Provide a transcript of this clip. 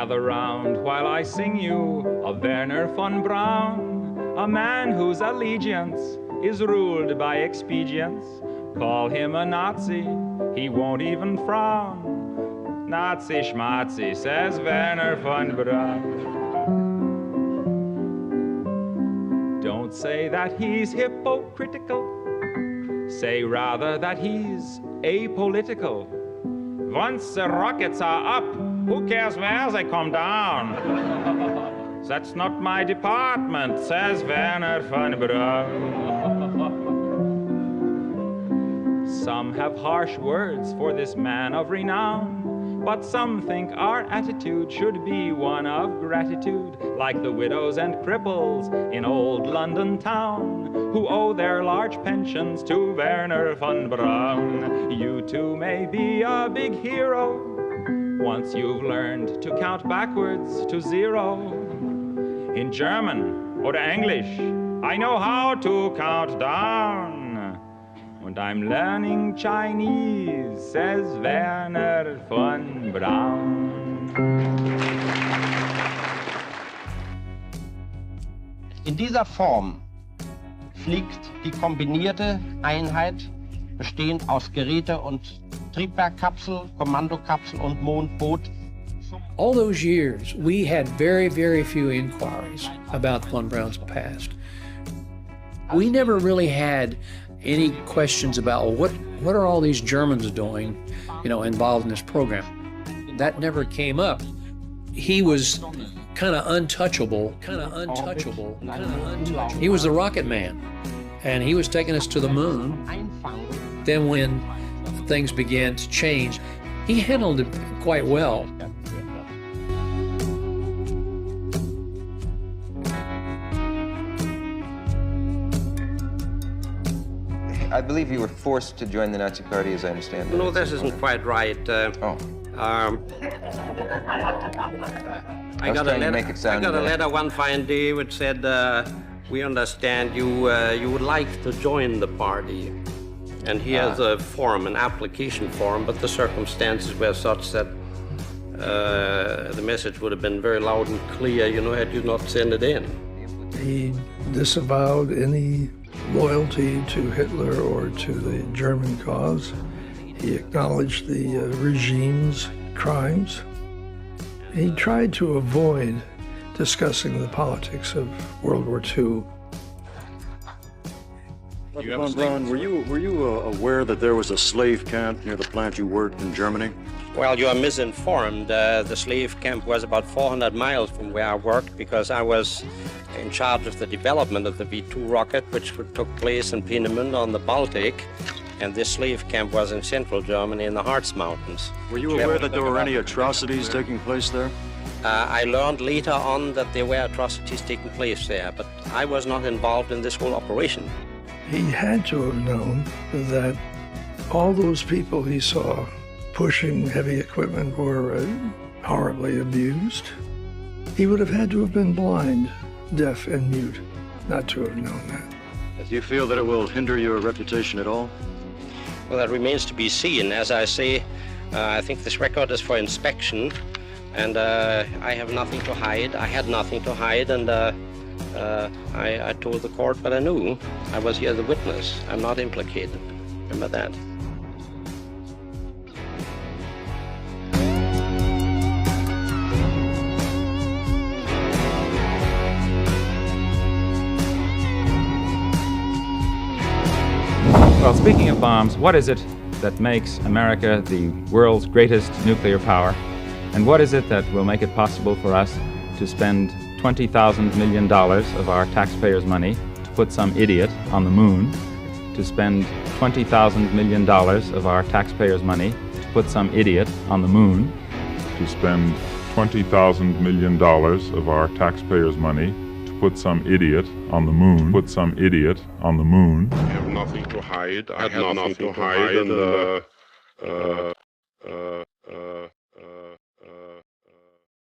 gather round while I sing you of Werner von Braun, a man whose allegiance is ruled by expedience. Call him a Nazi, he won't even frown. Nazi schmazi, says Werner von Braun. Don't say that he's hypocritical, say rather that he's apolitical. Once the rockets are up, who cares where they come down? That's not my department, says Werner von Braun. Some have harsh words for this man of renown, but some think our attitude should be one of gratitude, like the widows and cripples in old London town, who owe their large pensions to Werner von Braun. You too may be a big hero once you've learned to count backwards to 0. In German or English, I know how to count down. And I'm learning Chinese, says Werner von Braun. In dieser Form fliegt die kombinierte Einheit, bestehend aus Geräte- und Triebwerkkapsel, Kommandokapsel und Mondboot. All those years, we had very, very few inquiries about von Braun's past. We never really had any questions about what are all these Germans doing, involved in this program. That never came up. He was kind of untouchable. He was the rocket man, and he was taking us to the moon. Then when things began to change, he handled it quite well. I believe you were forced to join the Nazi Party, as I understand it. No, this isn't quite right. I got a letter one fine day which said, we understand you would like to join the party. And here's a form, an application form, but the circumstances were such that the message would have been very loud and clear, had you not sent it in. He disavowed any loyalty to Hitler or to the German cause. He acknowledged the regime's crimes. He tried to avoid discussing the politics of World War II. Von Braun, were you aware that there was a slave camp near the plant you worked in Germany? Well, you are misinformed. The slave camp was about 400 miles from where I worked because I was in charge of the development of the V2 rocket, which took place in Peenemünde on the Baltic, and this slave camp was in central Germany in the Harz Mountains. Were you aware that there were any atrocities taking place there? I learned later on that there were atrocities taking place there, but I was not involved in this whole operation. He had to have known that all those people he saw pushing heavy equipment were horribly abused. He would have had to have been blind, deaf, and mute not to have known that. Do you feel that it will hinder your reputation at all? Well, that remains to be seen. As I say, I think this record is for inspection, and I have nothing to hide. I had nothing to hide, and I told the court what I knew. I was here as a witness. I'm not implicated. Remember that. Well, speaking of bombs, what is it that makes America the world's greatest nuclear power? And what is it that will make it possible for us to spend $20,000 million of our taxpayers' money to put some idiot on the moon, to spend $20,000 million of our taxpayers' money to put some idiot on the moon, to spend $20,000 million of our taxpayers' money to put some idiot on the moon, put some idiot on the moon. I have nothing to hide. I had nothing to hide, and